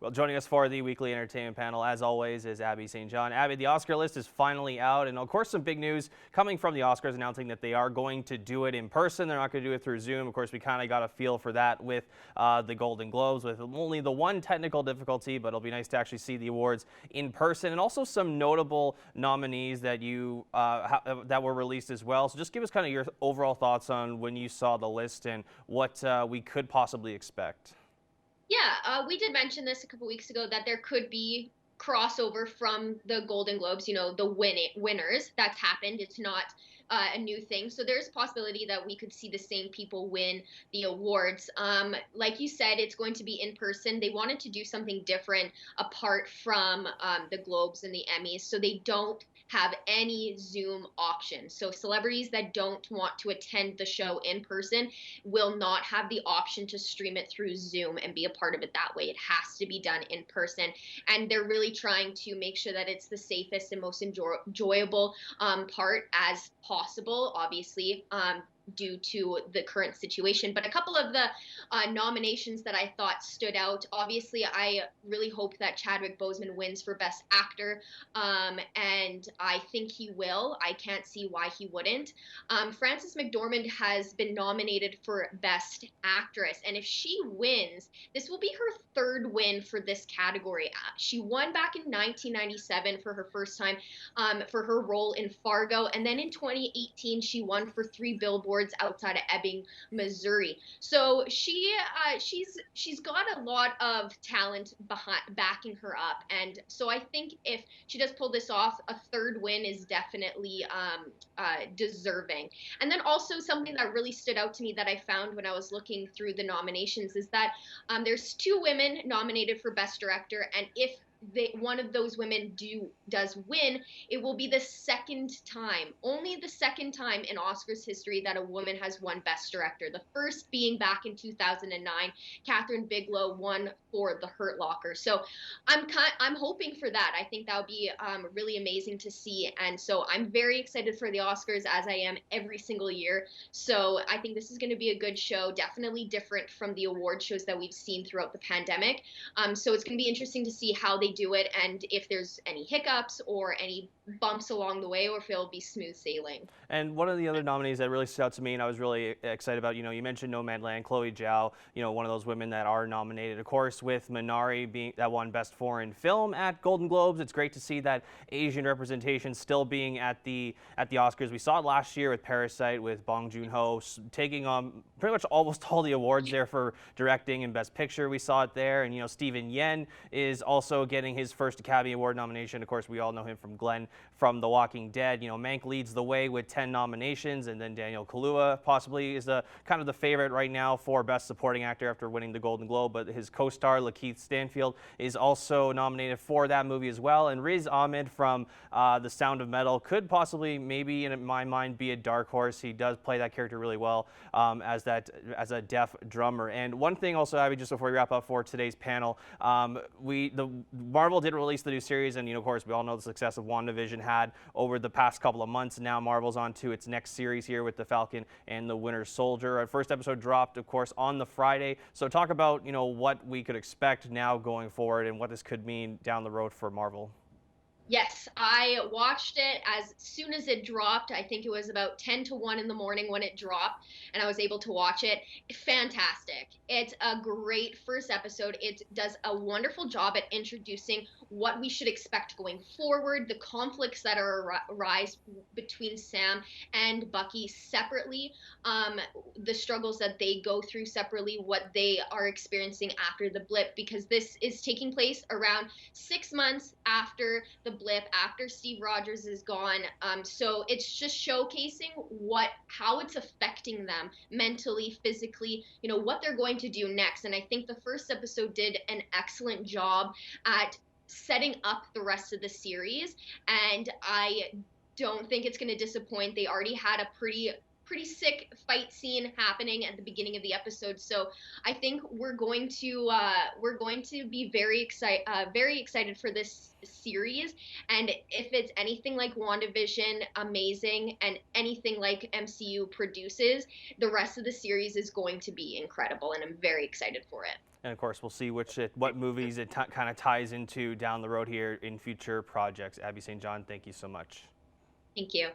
Well, joining us for the weekly entertainment panel, as always, is Abby St. John. Abby, the Oscar list is finally out, and of course, some big news coming from the Oscars announcing that they are going to do it in person. They're not going to do it through Zoom. Of course, we kind of got a feel for that with the Golden Globes, with only the one technical difficulty, but it'll be nice to actually see the awards in person, and also some notable nominees that that were released as well. So just give us kind of your overall thoughts on when you saw the list and what we could possibly expect. Yeah, we did mention this a couple weeks ago that there could be crossover from the Golden Globes, the winners. That's happened. It's not a new thing. So there's a possibility that we could see the same people win the awards. Like you said, it's going to be in person. They wanted to do something different apart from the Globes and the Emmys. So they don't have any Zoom option. So celebrities that don't want to attend the show in person will not have the option to stream it through Zoom and be a part of it that way. It has to be done in person. And they're really trying to make sure that it's the safest and most enjoyable part as possible, obviously. Due to the current situation. But a couple of the nominations that I thought stood out, obviously, I really hope that Chadwick Boseman wins for Best Actor, and I think he will. I can't see why he wouldn't. Frances McDormand has been nominated for Best Actress, and if she wins, this will be her third win for this category. She won back in 1997 for her first time for her role in Fargo, and then in 2018 she won for Three Billboards outside of Ebbing, Missouri. So she's got a lot of talent backing her up, and so I think if she does pull this off, a third win is definitely deserving. And then also something that really stood out to me that I found when I was looking through the nominations is that there's two women nominated for Best Director, and if one of those women does win, it will be the second time, only the second time in Oscars history that a woman has won Best Director. The first being back in 2009, Catherine Bigelow won for The Hurt Locker. So I'm hoping for that. I think that would be really amazing to see, and so I'm very excited for the Oscars, as I am every single year. So I think this is going to be a good show, definitely different from the award shows that we've seen throughout the pandemic. So it's going to be interesting to see how they do it, and if there's any hiccups or any bumps along the way, or if it'll be smooth sailing. And one of the other nominees that really stood out to me and I was really excited about, you mentioned Nomadland, Chloe Zhao, one of those women that are nominated. Of course, with Minari that won Best Foreign Film at Golden Globes, it's great to see that Asian representation still being at the Oscars. We saw it last year with Parasite, with Bong Joon-ho taking on pretty much almost all the awards there for directing and Best Picture. We saw it there, and Steven Yeun is also getting his first Academy Award nomination. Of course, we all know him from Glenn from The Walking Dead. Mank leads the way with 10 nominations, and then Daniel Kaluuya possibly is kind of the favorite right now for Best Supporting Actor after winning the Golden Globe, but his co-star Lakeith Stanfield is also nominated for that movie as well. And Riz Ahmed from The Sound of Metal could possibly, maybe in my mind, be a dark horse. He does play that character really well as a deaf drummer. And one thing also, Abby, just before we wrap up for today's panel, Marvel did release the new series, and of course we all know the success of WandaVision had over the past couple of months. Now Marvel's on to its next series here with the Falcon and the Winter Soldier. Our first episode dropped, of course, on the Friday. So talk about what we could expect now going forward and what this could mean down the road for Marvel. Yes, I watched it as soon as it dropped. I think it was about 10 to 1 in the morning when it dropped, and I was able to watch it. Fantastic. It's a great first episode. It does a wonderful job at introducing what we should expect going forward, the conflicts that arise between Sam and Bucky separately, the struggles that they go through separately, what they are experiencing after the blip, because this is taking place around 6 months after the blip, after Steve Rogers is gone. So it's just showcasing how it's affecting them mentally, physically, what they're going to do next. And I think the first episode did an excellent job at setting up the rest of the series, and I don't think it's going to disappoint. They already had a pretty sick fight scene happening at the beginning of the episode, so I think we're going to be very excited for this series. And if it's anything like WandaVision, amazing, and anything like MCU produces, the rest of the series is going to be incredible, and I'm very excited for it. And of course, we'll see what movies it kind of ties into down the road here in future projects. Abby St. John, thank you so much. Thank you.